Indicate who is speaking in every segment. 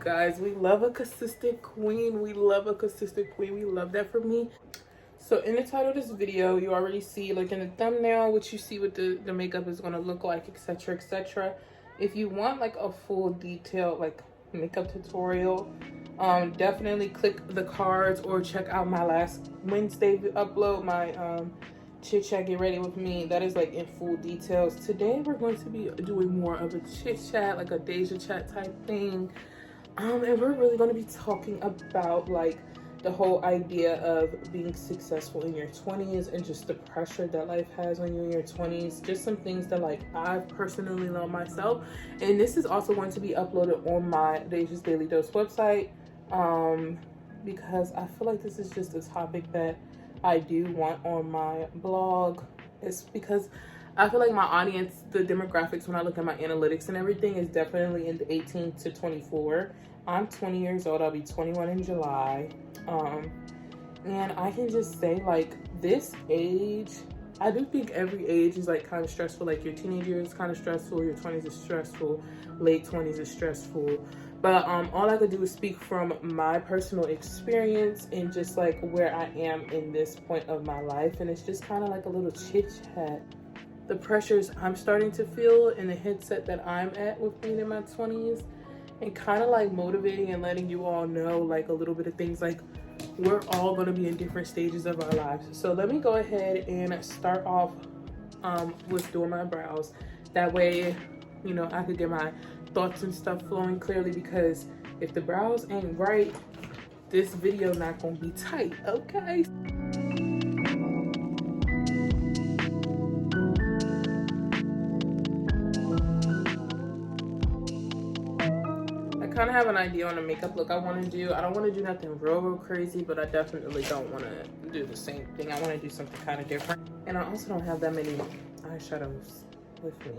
Speaker 1: guys. We love a consistent queen. We love a consistent queen. We love that for me. So in the title of this video, you already see, like in the thumbnail, what you see what the makeup is going to look like, etc, etc. If you want like a full detailed like makeup tutorial, definitely click the cards or check out my last Wednesday upload, my chit chat get ready with me. That is like in full details. Today we're going to be doing more of a chit chat, like a Deja chat type thing, and we're really going to be talking about like the whole idea of being successful in your 20s and just the pressure that life has on you in your 20s. Just some things that like I've personally learned myself, and this is also going to be uploaded on my Deja's Daily Dose website, because I feel like this is just a topic that I do want on my blog. It's because I feel like my audience, the demographics, when I look at my analytics and everything, is definitely in the 18 to 24. I'm 20 years old. I'll be 21 in July. And I can just say, like, this age, I do think every age is like kind of stressful. Like your teenage years is kind of stressful, your 20s is stressful, late 20s is stressful. But all I could do is speak from my personal experience and just like where I am in this point of my life. And it's just kind of like a little chit chat. The pressures I'm starting to feel and the headset that I'm at with being in my 20s, and kind of like motivating and letting you all know like a little bit of things. Like, we're all going to be in different stages of our lives. So let me go ahead and start off with doing my brows. That way, you know, I could get my thoughts and stuff flowing clearly, because if the brows ain't right, this video not gonna be tight, okay? Kind of have an idea on the makeup look I want to do. I don't want to do nothing real crazy, but I definitely don't want to do the same thing. I want to do something kind of different, and I also don't have that many eyeshadows with me,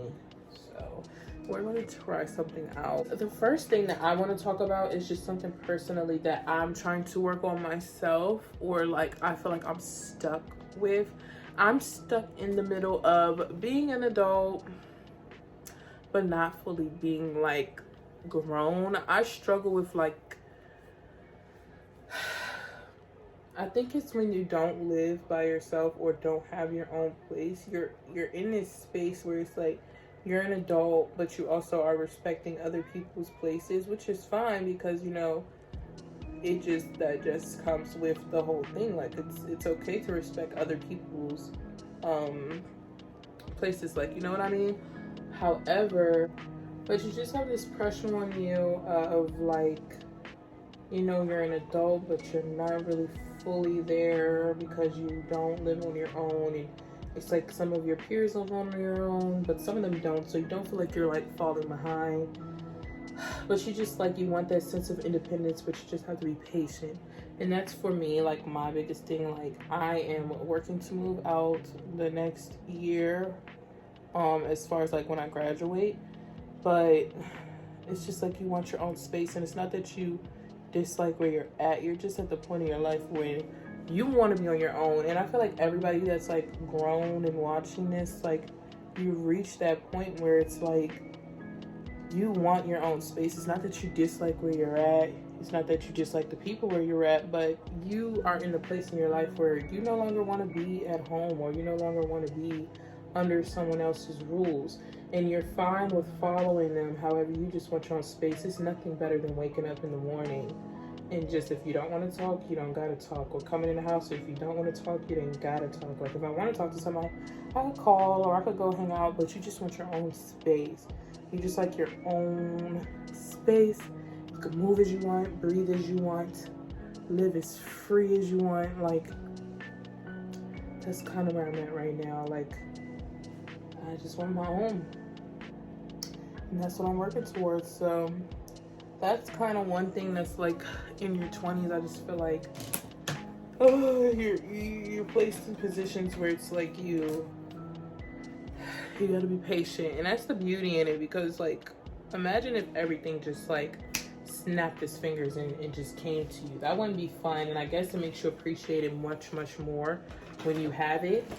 Speaker 1: so we're going to try something out. The first thing that I want to talk about is just something personally that I'm trying to work on myself, or like I feel like I'm stuck with. I'm stuck in the middle of being an adult but not fully being like grown. I struggle with like, I think it's when you don't live by yourself or don't have your own place. You're in this space where it's like you're an adult, but you also are respecting other people's places, which is fine, because you know that just comes with the whole thing. Like it's okay to respect other people's places, like, you know what I mean? However, but you just have this pressure on you of like, you know, you're an adult, but you're not really fully there because you don't live on your own. And it's like some of your peers live on your own, but some of them don't. So you don't feel like you're like falling behind. But you just like, you want that sense of independence, but you just have to be patient. And that's for me, like my biggest thing. Like I am working to move out the next year, as far as like when I graduate. But it's just like you want your own space, and it's not that you dislike where you're at. You're just at the point in your life where you want to be on your own. And I feel like everybody that's like grown and watching this, like you've reached that point where it's like you want your own space. It's not that you dislike where you're at. It's not that you dislike the people where you're at, but you are in a place in your life where you no longer want to be at home, or you no longer want to be under someone else's rules. And you're fine with following them. However, you just want your own space. It's nothing better than waking up in the morning and just, if you don't want to talk, you don't gotta talk. Or coming in the house, if you don't want to talk, you ain't gotta talk. Like if I want to talk to somebody, I could call or I could go hang out, but you just want your own space. You just like your own space. You can move as you want, breathe as you want, live as free as you want. Like, that's kind of where I'm at right now. Like, I just want my own. And that's what I'm working towards. So that's kind of one thing that's like in your 20s. I just feel like, oh, you're placed in positions where it's like you gotta be patient. And that's the beauty in it, because like, imagine if everything just like snapped his fingers and just came to you. That wouldn't be fun. And I guess it makes you appreciate it much more when you have it.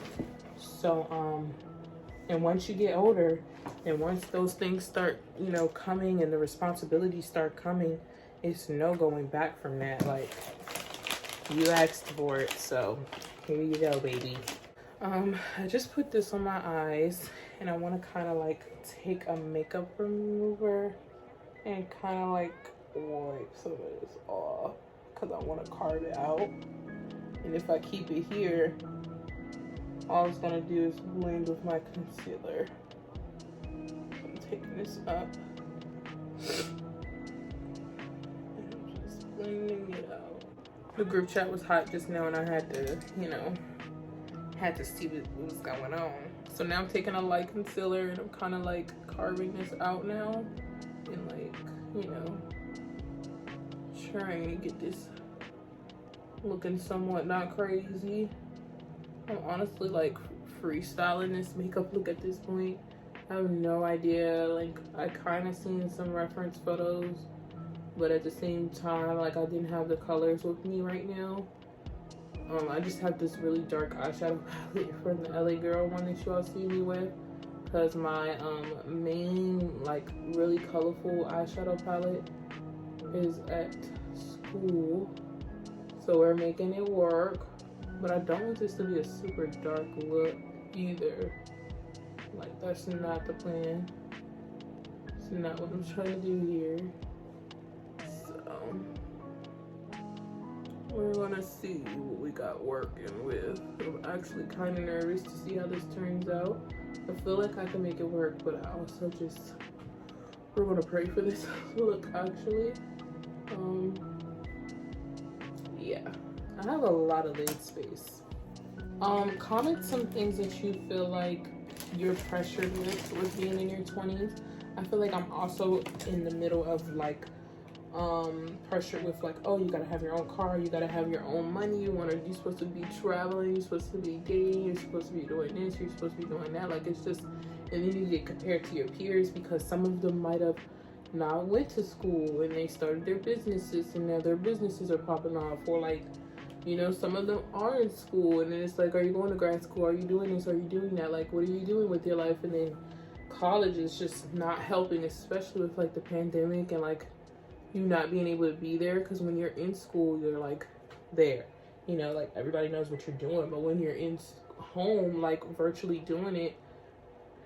Speaker 1: So and once you get older, and once those things start, you know, coming, and the responsibilities start coming, it's no going back from that. Like, you asked for it, so here you go, baby. I just put this on my eyes, and I want to kind of like take a makeup remover and kind of like wipe some of this off because I want to carve it out. And if I keep it here, all it's gonna do is blend with my concealer. I'm taking this up and I'm just blending it out. The group chat was hot just now, and I had to, had to see what was going on. So now I'm taking a light concealer and I'm kind of like carving this out now, and like, trying to get this looking somewhat not crazy. I'm honestly like freestyling this makeup look at this point. I have no idea. Like, I kind of seen some reference photos, but at the same time, like, I didn't have the colors with me right now. I just have this really dark eyeshadow palette from the LA Girl one that you all see me with, because my main like really colorful eyeshadow palette is at school, so we're making it work. But I don't want this to be a super dark look either. Like, that's not the plan. It's not what I'm trying to do here. So we're gonna see what we got working with. I'm actually kind of nervous to see how this turns out. I feel like I can make it work, but I also just, we're gonna pray for this look actually. Yeah, I have a lot of lid space. Comment some things that you feel like you're pressured with being in your 20s. I feel like I'm also in the middle of like pressured with like, oh, you gotta have your own car, you gotta have your own money, you're supposed to be traveling, you're supposed to be dating, you're supposed to be doing this, you're supposed to be doing that. Like, it's just, and then you get compared to your peers because some of them might have not went to school and they started their businesses and now their businesses are popping off, or like, some of them are in school, and then it's like, are you going to grad school? Are you doing this? Are you doing that? Like, what are you doing with your life? And then college is just not helping, especially with like the pandemic and like you not being able to be there. Because when you're in school, you're like there, like everybody knows what you're doing. But when you're in home, like virtually doing it,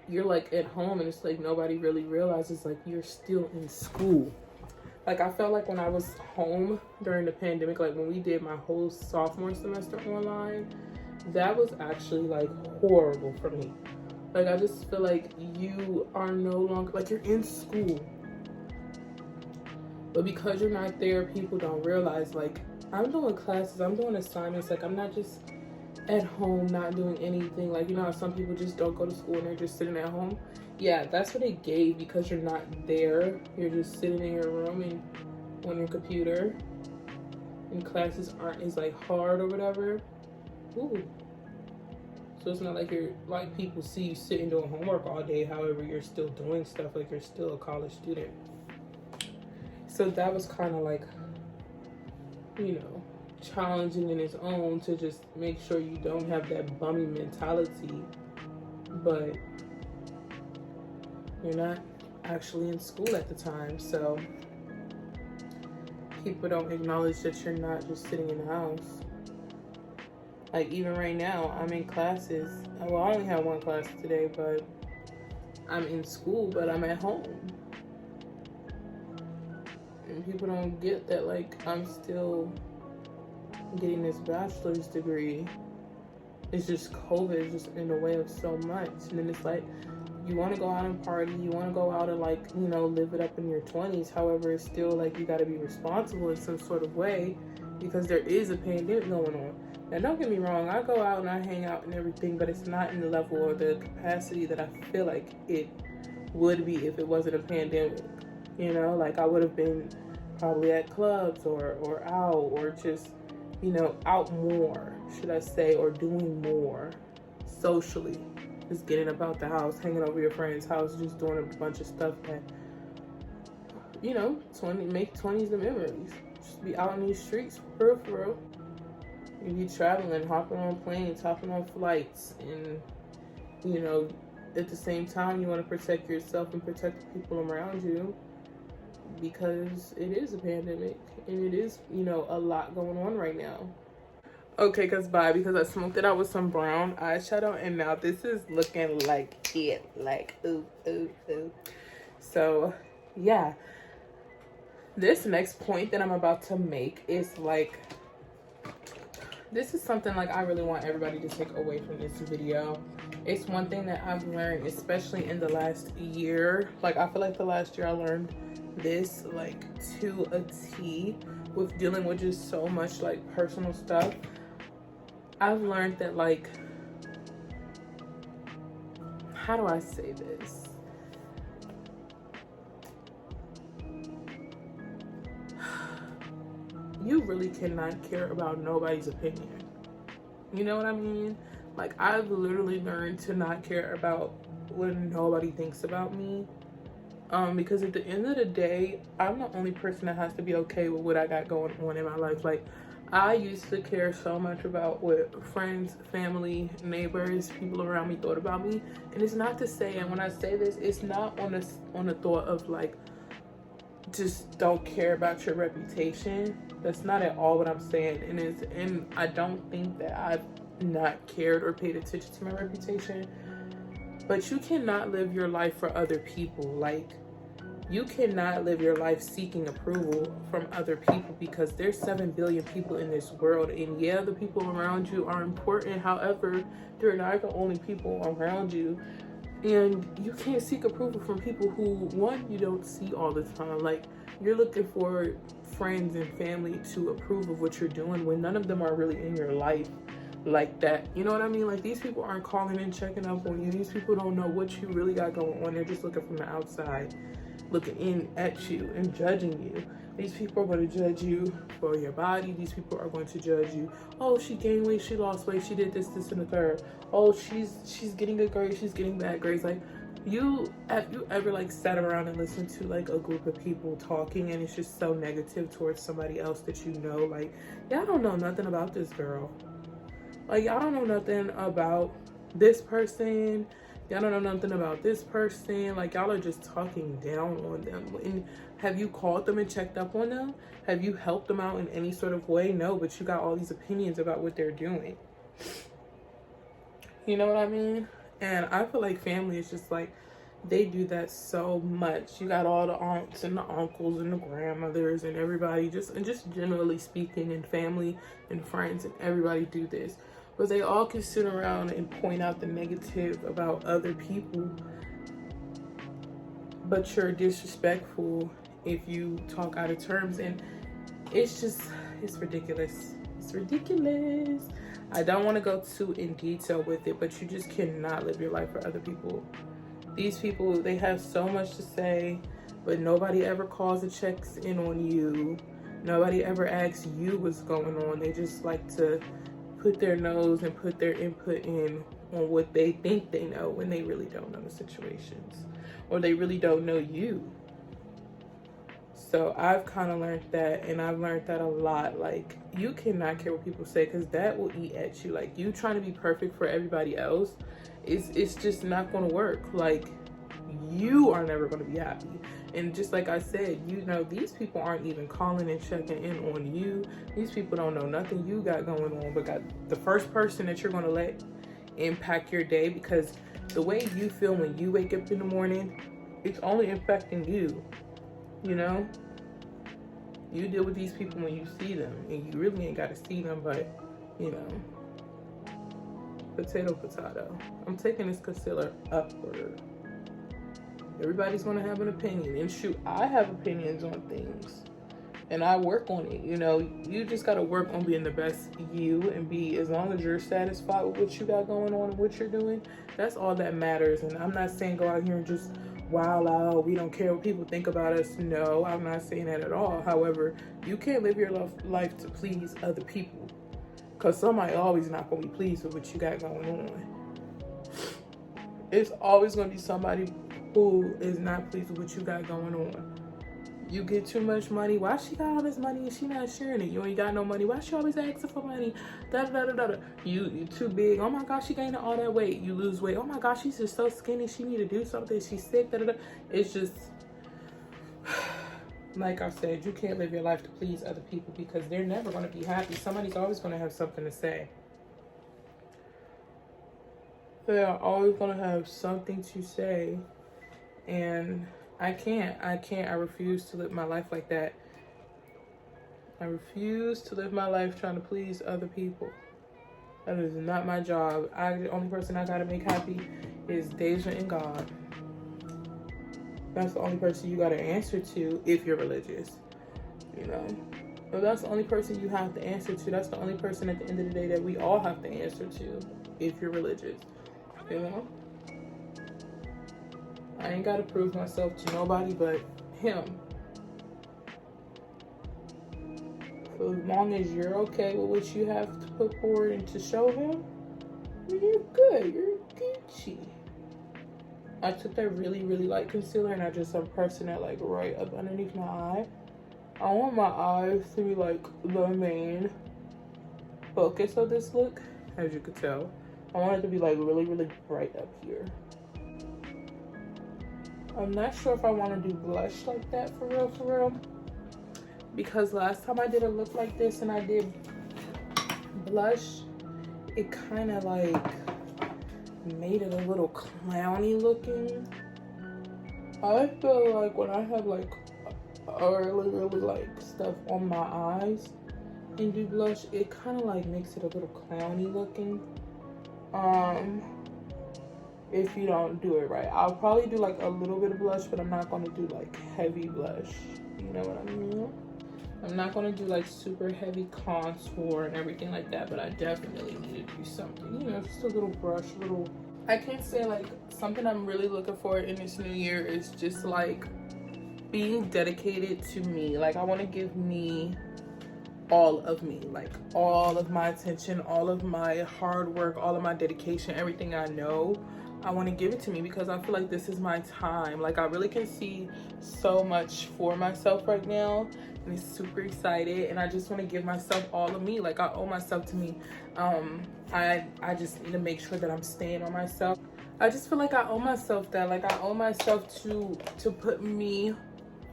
Speaker 1: you're like at home, and it's like nobody really realizes like you're still in school. Like, I felt like when I was home during the pandemic, like when we did my whole sophomore semester online, that was actually like horrible for me. Like, I just feel like you are no longer, like, you're in school, but because you're not there, people don't realize, like, I'm doing classes, I'm doing assignments, like, I'm not just at home not doing anything. Like, how some people just don't go to school and they're just sitting at home. Yeah, that's what it gave, because you're not there. You're just sitting in your room and on your computer, and classes aren't as like hard or whatever. Ooh. So it's not like you're like people see you sitting doing homework all day. However, you're still doing stuff, like you're still a college student. So that was kind of like, challenging in its own, to just make sure you don't have that bummy mentality, but you're not actually in school at the time, so people don't acknowledge that you're not just sitting in the house. Like, even right now, I'm in classes. Well, I only have one class today, but I'm in school, but I'm at home. And people don't get that, like, I'm still getting this bachelor's degree. It's just COVID is just in the way of so much. And then it's like, you want to go out and party, you want to go out and like, live it up in your 20s. However, it's still like you got to be responsible in some sort of way, because there is a pandemic going on. Now, don't get me wrong, I go out and I hang out and everything, but it's not in the level or the capacity that I feel like it would be if it wasn't a pandemic. Like, I would have been probably at clubs or out, or just, out more, should I say, or doing more socially. Just getting about the house, hanging over your friend's house, just doing a bunch of stuff that, make 20s the memories. Just be out in these streets, for real. You be traveling, hopping on planes, hopping on flights, and, at the same time, you want to protect yourself and protect the people around you. because it is a pandemic and it is, you know, a lot going on right now. Okay, cause bye, because I smoked it out with some brown eyeshadow, and now this is looking like it, like ooh, ooh, ooh. So, yeah. This next point that I'm about to make is like, this is something like I really want everybody to take away from this video. It's one thing that I've learned, especially in the last year. Like, I feel like the last year I learned this like to a T with dealing with just so much like personal stuff. I've learned that, like, how do I say this? You really cannot care about nobody's opinion. You know what I mean? Like, I've literally learned to not care about what nobody thinks about me. Because at the end of the day, I'm the only person that has to be okay with what I got going on in my life. Like, I used to care so much about what friends, family, neighbors, people around me thought about me. And it's not to say, and when I say this, it's not on a thought of like, just don't care about your reputation. That's not at all what I'm saying. And I don't think that I've not cared or paid attention to my reputation. But you cannot live your life for other people. Like, you cannot live your life seeking approval from other people, because there's 7 billion people in this world. And yeah, the people around you are important. However, they're not the only people around you. And you can't seek approval from people who, one, you don't see all the time. Like, you're looking for friends and family to approve of what you're doing when none of them are really in your life like that. You know what I mean? Like, these people aren't calling and checking up on you. These people don't know what you really got going on. They're just looking from the outside, looking in at you and judging you. These people are going to judge you for your body. These people are going to judge you. Oh, she gained weight, she lost weight, she did this, and the third. Oh, she's getting good grades, she's getting bad grades. Like, have you ever like sat around and listened to like a group of people talking and it's just so negative towards somebody else that you know, like, y'all don't know nothing about this girl. Like, y'all don't know nothing about this person. Y'all don't know nothing about this person. Like, y'all are just talking down on them. And have you called them and checked up on them? Have you helped them out in any sort of way? No, but you got all these opinions about what they're doing. You know what I mean? And I feel like family is just like, they do that so much. You got all the aunts and the uncles and the grandmothers and everybody, just generally speaking, and family and friends and everybody do this. But they all can sit around and point out the negative about other people, but you're disrespectful if you talk out of terms. And it's ridiculous. It's ridiculous. I don't want to go too in detail with it, but you just cannot live your life for other people. These people, they have so much to say, but nobody ever calls and checks in on you. Nobody ever asks you what's going on. They just like to put their nose and put their input in on what they think they know when they really don't know the situations, or they really don't know you. So I've kind of learned that, and I've learned that a lot. Like, you cannot care what people say, because that will eat at you. Like, you trying to be perfect for everybody else, it's just not going to work. Like, you are never going to be happy. And just like I said, you know, these people aren't even calling and checking in on you. These people don't know nothing you got going on, but got the first person that you're going to let impact your day, because the way you feel when you wake up in the morning, it's only affecting you. You know, you deal with these people when you see them, and you really ain't got to see them, but, you know, potato. I'm taking this concealer upward. Everybody's going to have an opinion, and shoot, I have opinions on things, and I work on it. You know, you just got to work on being the best you, and be, as long as you're satisfied with what you got going on and what you're doing, that's all that matters. And I'm not saying go out here and just wow out, we don't care what people think about us. No, I'm not saying that at all. However, you can't live your life to please other people, because somebody always not going to be pleased with what you got going on. It's always going to be somebody who is not pleased with what you got going on. You get too much money. Why she got all this money and she not sharing it? You ain't got no money. Why she always asking for money? You too big. Oh my gosh, she gained all that weight. You lose weight. Oh my gosh, she's just so skinny. She need to do something. She's sick. It's just, Like I said, you can't live your life to please other people because they're never going to be happy. Somebody's always going to have something to say. They are always going to have something to say. And I can't. I refuse to live my life like that. I refuse to live my life trying to please other people. That is not my job. The only person I gotta make happy is Deja and God. That's the only person you gotta answer to if you're religious, you know. But that's the only person you have to answer to. That's the only person at the end of the day that we all have to answer to if you're religious, you know. I ain't gotta prove myself to nobody but him. So as long as you're okay with what you have to put forward and to show him, you're good. You're Gucci. I took that really, really light concealer and I just am pressing it like right up underneath my eye. I want my eyes to be like the main focus of this look, as you could tell. I want it to be like really, really bright up here. I'm not sure if I want to do blush like that for real. Because last time I did a look like this and I did blush, it kind of like made it a little clowny looking. I feel like when I have like really like stuff on my eyes and do blush, it kind of like makes it a little clowny looking. If you don't do it right, I'll probably do like a little bit of blush, but I'm not going to do like heavy blush. You know what I mean? I'm not going to do like super heavy contour and everything like that, but I definitely need to do something, you know, just a little brush, I can't say like something I'm really looking for in this new year is just like being dedicated to me. Like I want to give me all of me, like all of my attention, all of my hard work, all of my dedication, everything I know. I want to give it to me because I feel like this is my time. Like I really can see so much for myself right now. And I'm super excited and I just want to give myself all of me. Like I owe myself to me. I just need to make sure that I'm staying on myself. I just feel like I owe myself that. Like I owe myself to put me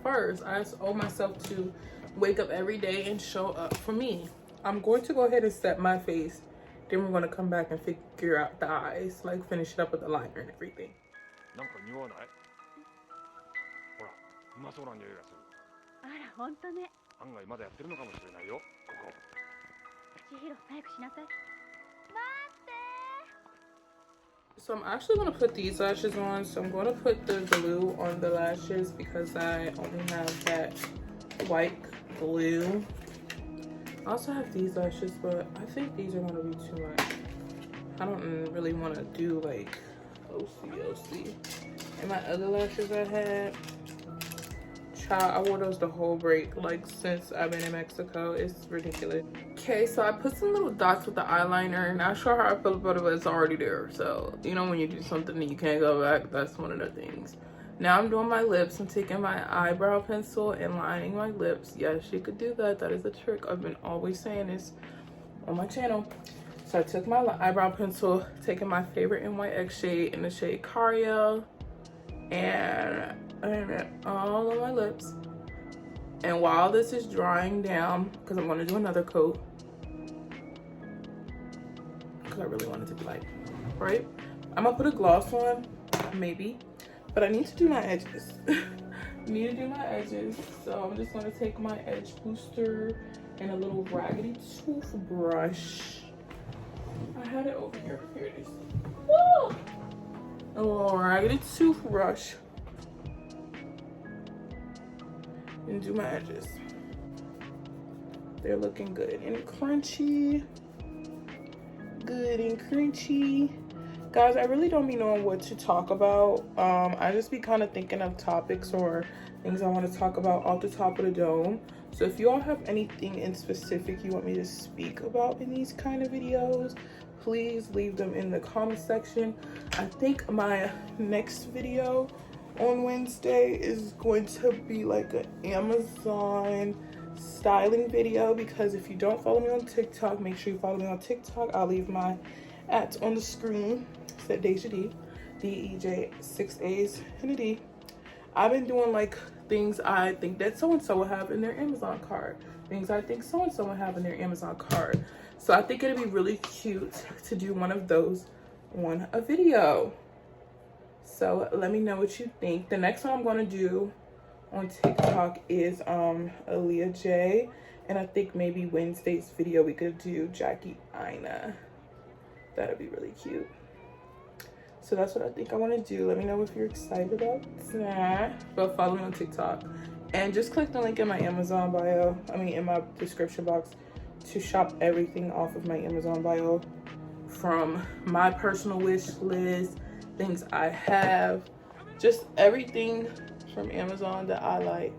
Speaker 1: first. I just owe myself to wake up every day and show up for me. I'm going to go ahead and set my face. Then we're going to come back and figure out the eyes. Like finish it up with the liner and everything.
Speaker 2: あら、ほんとね。案外まだやってるのかもしれないよ、ここ。千尋、早くしなさい。待って。
Speaker 1: So I'm actually going to put these lashes on. So I'm going to put the glue on the lashes because I only have that white glue. I also have these lashes, but I think these are going to be too much. I don't really want to do like OC. And my other lashes I had, child, I wore those the whole break, like since I've been in Mexico. It's ridiculous. Okay, so I put some little dots with the eyeliner. Not sure how I feel about it, but it's already there. So, you know when you do something and you can't go back, that's one of the things. Now I'm doing my lips. I'm taking my eyebrow pencil and lining my lips. Yes, you could do that. That is a trick. I've been always saying this on my channel. So I took my eyebrow pencil, taking my favorite NYX shade in the shade Cariel, and all on my lips. And while this is drying down, because I'm going to do another coat, because I really want it to be light, right? I'm going to put a gloss on, maybe, but I need to do my edges. So I'm just going to take my edge booster and a little raggedy toothbrush. I had it over here. Here it is. Woo! A little raggedy toothbrush. And do my edges. They're looking good and crunchy. Good and crunchy. Guys, I really don't be knowing what to talk about. I just be kind of thinking of topics or things I want to talk about off the top of the dome. So if you all have anything in specific you want me to speak about in these kind of videos, please leave them in the comment section. I think my next video on Wednesday is going to be like an Amazon styling video, because if you don't follow me on TikTok, make sure you follow me on TikTok. I'll leave my @ on the screen. It's at Deja D, D-E-J, 6 A's and a D. I've been doing like things I think that so-and-so will have in their Amazon cart, things I think so-and-so will have in their Amazon cart. So I think it'd be really cute to do one of those on a video. So let me know what you think. The next one I'm going to do on TikTok is Aaliyah J, and I think maybe Wednesday's video we could do Jackie Aina. That'd be really cute. So that's what I think I want to do. Let me know if you're excited about that. But follow me on TikTok. And just click the link in my Amazon bio. In my description box to shop everything off of my Amazon bio. From my personal wish list, things I have. Just everything from Amazon that I like.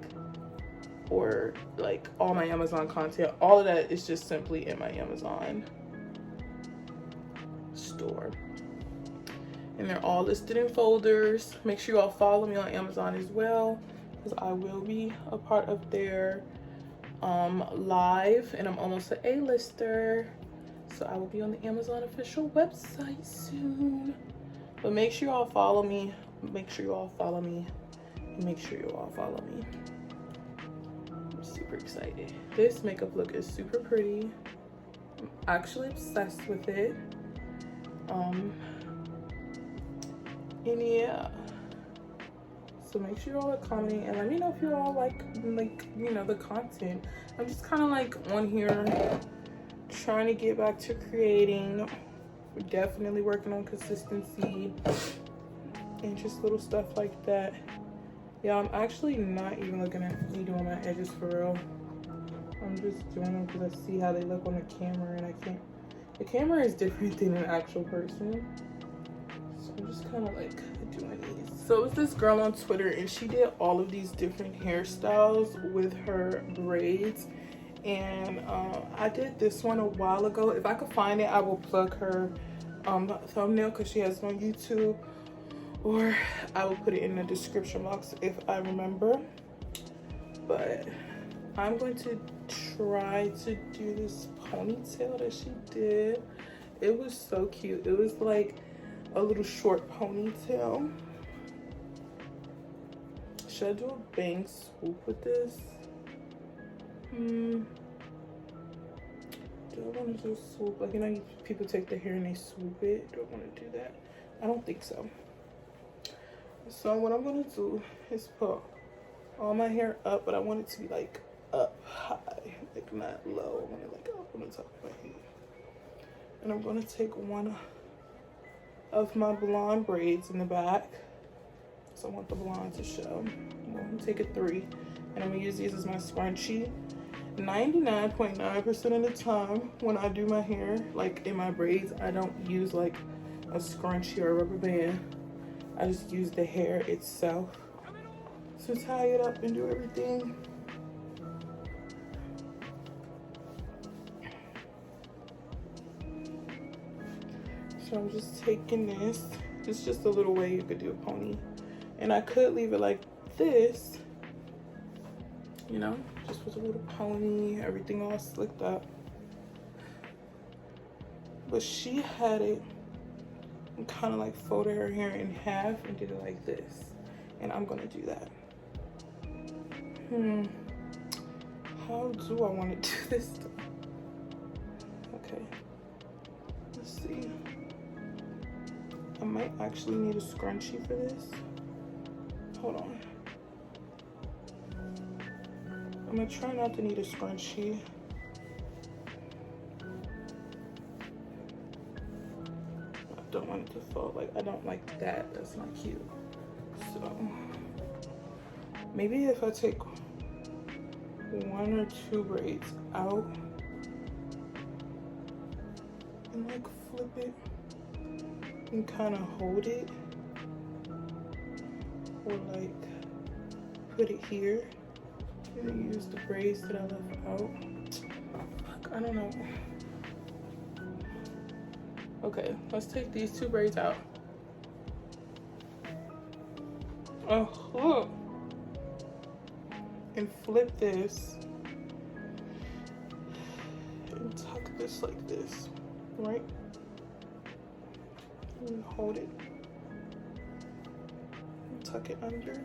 Speaker 1: Or like all my Amazon content. All of that is just simply in my Amazon store. And they're all listed in folders. Make sure you all follow me on Amazon as well, because I will be a part of their live, and I'm almost an A-lister, so I will be on the Amazon official website soon. But make sure you all follow me. Make sure you all follow me. Make sure you all follow me. I'm super excited. This makeup look is super pretty. I'm actually obsessed with it. And yeah, so make sure you all are commenting and let me know if you all like you know, the content. I'm just kind of like on here trying to get back to creating. We're definitely working on consistency and just little stuff like that. Yeah, I'm actually not even looking at me doing my edges for real. I'm just doing them because I see how they look on the camera, and I can't. The camera is different than an actual person. So I'm just kind of like doing these. So it was this girl on Twitter, and she did all of these different hairstyles with her braids. And I did this one a while ago. If I could find it, I will plug her thumbnail because she has it on YouTube. Or I will put it in the description box if I remember. But I'm going to try to do this ponytail that she did. It was so cute. It was like a little short ponytail. Should I do a bang swoop with this? Do I want to just swoop? Like, you know, people take their hair and they swoop it. Do I want to do that? I don't think so. So what I'm going to do is put all my hair up, but I want it to be like up high, like not low. I want it like up on the top of my head. And I'm going to take one of my blonde braids in the back. So I want the blonde to show. I'm going to take a 3, and I'm going to use these as my scrunchie. 99.9% of the time when I do my hair, like in my braids, I don't use like a scrunchie or a rubber band. I just use the hair itself to tie it up and do everything. So I'm just taking this. It's just a little way you could do a pony. And I could leave it like this, you know, just with a little pony, everything all slicked up. But she had it kind of like folded her hair in half and did it like this. And I'm gonna do that. How do I want to do this? Okay, let's see. I might actually need a scrunchie for this. Hold on. I'm gonna try not to need a scrunchie. I don't want it to fall, like, I don't like that. That's not cute. So maybe if I take 1 or 2 braids out and like flip it and kind of hold it, or like put it here and then use the braids that I left out. Fuck, I don't know. Okay, let's take these 2 braids out. Oh, look. And flip this and tuck this like this, right? And hold it and tuck it under.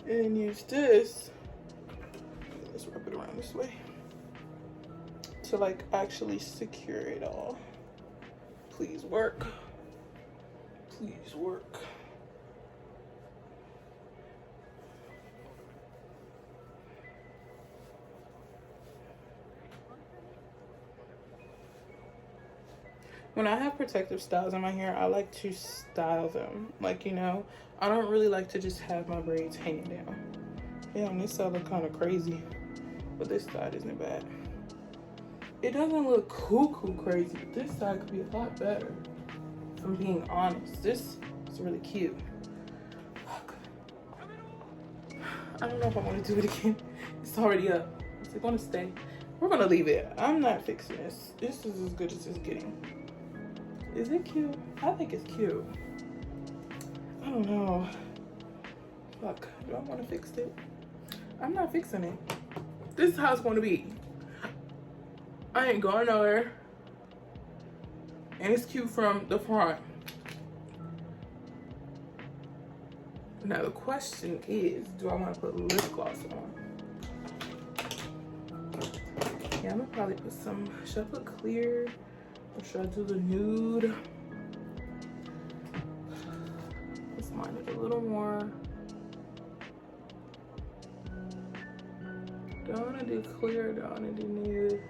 Speaker 1: And then use this. Let's wrap it around this way to like actually secure it all. Please work. Please work. When I have protective styles in my hair, I like to style them. Like, you know, I don't really like to just have my braids hanging down. Yeah, on this side look kind of crazy, but this side isn't bad. It doesn't look cuckoo crazy, but this side could be a lot better, if I'm being honest. This is really cute. Fuck. I don't know if I want to do it again. It's already up. Is it gonna stay? We're gonna leave it. I'm not fixing this. This is as good as it's getting. Is it cute? I think it's cute. I don't know. Fuck, do I want to fix it? I'm not fixing it. This is how it's going to be. I ain't going nowhere. And it's cute from the front. Now the question is, do I want to put lip gloss on? Yeah, I'm gonna probably put some, should I put clear? Or should I do the nude? Let's mine it a little more. Don't want to do clear, don't want to do nude.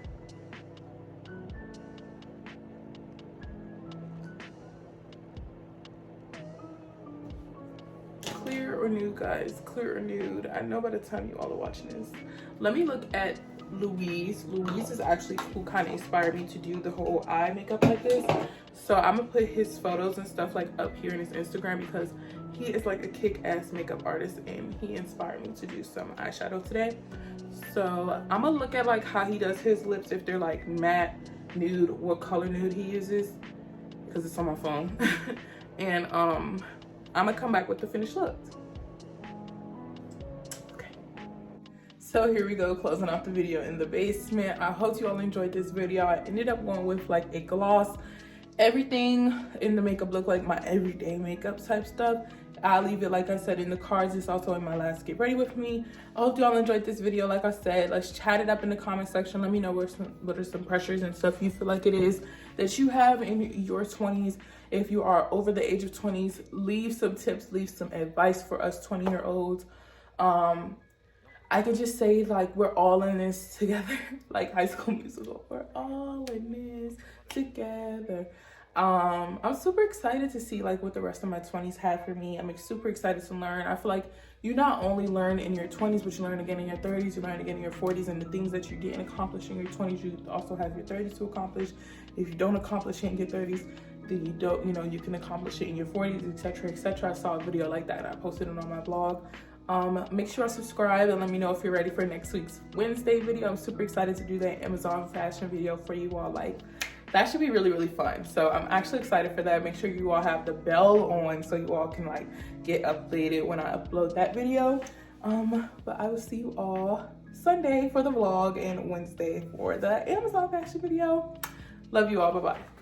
Speaker 1: Clear or nude, guys? Clear or nude? I know by the time you all are watching this. Let me look at Louise. Louise is actually who kind of inspired me to do the whole eye makeup like this. So I'm gonna put his photos and stuff like up here in his Instagram because he is like a kick-ass makeup artist and he inspired me to do some eyeshadow today. So I'm gonna look at like how he does his lips, if they're like matte, nude, what color nude he uses, because it's on my phone. And I'm gonna come back with the finished look. So here we go, closing off the video in the basement. I hope you all enjoyed this video. I ended up going with like a gloss. Everything in the makeup look like my everyday makeup type stuff. I'll leave it, like I said, in the cards. It's also in my last get ready with me. I hope y'all enjoyed this video. Like I said, let's chat it up in the comment section. Let me know what are some pressures and stuff you feel like it is that you have in your 20s. If you are over the age of 20s, leave some tips, leave some advice for us 20-year-olds. I could just say like we're all in this together, like High School Musical. We're all in this together. I'm super excited to see like what the rest of my 20s have for me. I'm super excited to learn. I feel like you not only learn in your 20s, but you learn again in your 30s, you learn again in your 40s, and the things that you didn't accomplish in your 20s, you also have your 30s to accomplish. If you don't accomplish it in your 30s, then you don't, you know, you can accomplish it in your 40s, etc., etc. I saw a video like that and I posted it on my blog. Make sure I subscribe and let me know if you're ready for next week's Wednesday video. I'm super excited to do that Amazon fashion video for you all. Like, that should be really, really fun. So I'm actually excited for that. Make sure you all have the bell on so you all can like get updated when I upload that video. But I will see you all Sunday for the vlog and Wednesday for the Amazon fashion video. Love you all. Bye-bye.